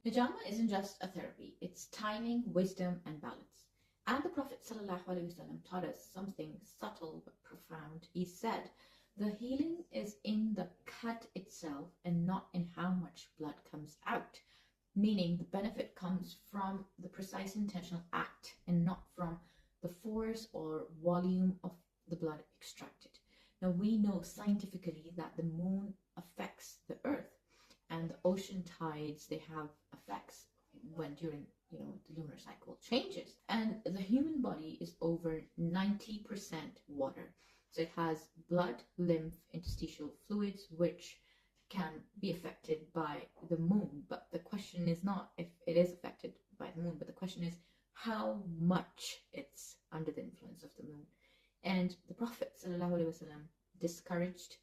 Hijama isn't just a therapy, it's timing, wisdom, and balance. And the Prophet ﷺ taught us something subtle but profound. He said, the healing is in the cut itself and not in how much blood comes out. Meaning the benefit comes from the precise intentional act and not from the force or volume of the blood extracted. Now we know scientifically that the moon affects the earth, and the ocean tides, they have effects when during the lunar cycle changes. And the human body is over 90% water. So it has blood, lymph, interstitial fluids, which can be affected by the moon. But the question is not if it is affected by the moon, but the question is how much it's under the influence of the moon. And the Prophet ﷺ discouraged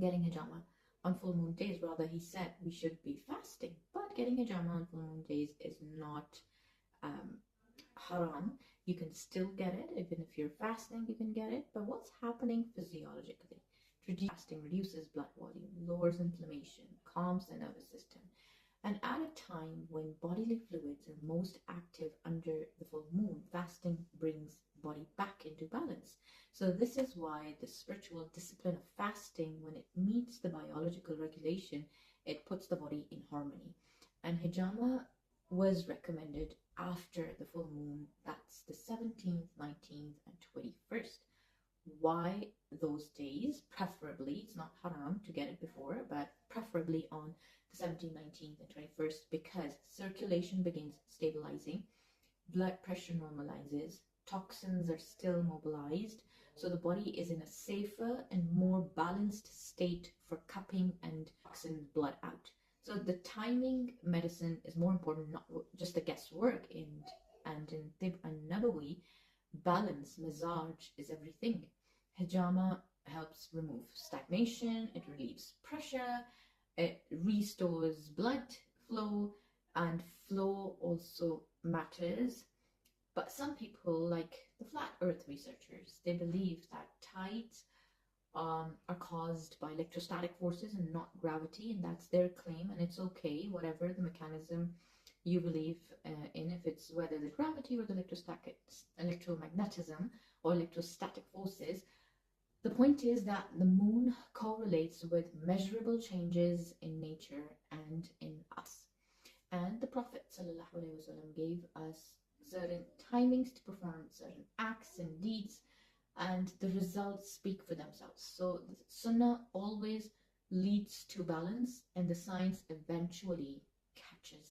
getting hijama on full moon days. Rather, he said we should be fasting. But getting hijama on full moon days is not haram. You can still get it. Even if you're fasting, you can get it. But what's happening physiologically? Fasting reduces blood volume, lowers inflammation, calms the nervous system. And at a time when bodily fluids are most active under the full moon, fasting brings body back into balance. So this is why the spiritual discipline of fasting, when it meets the biological regulation, it puts the body in harmony. And hijama was recommended after the full moon. That's the 17th, 19th, and 21st. Why those days? Preferably, it's not haram to get it before, but preferably on the 17th, 19th, and 21st, because circulation begins stabilizing, blood pressure normalizes, toxins are still mobilized, so the body is in a safer and more balanced state for cupping and toxin blood out. So the timing medicine is more important, not just the guesswork. And in Tib and Nabawi, balance, massage is everything. Hijama helps remove stagnation, it relieves pressure, it restores blood flow, and flow also matters. But some people, like the flat earth researchers, they believe that tides are caused by electrostatic forces and not gravity, and that's their claim, and it's okay, whatever the mechanism you believe in, if it's whether the gravity or the electromagnetism or electrostatic forces. The point is that the moon correlates with measurable changes in nature and in us. And the Prophet ﷺ gave us certain timings to perform certain acts and deeds, and the results speak for themselves. So the Sunnah always leads to balance, and the science eventually catches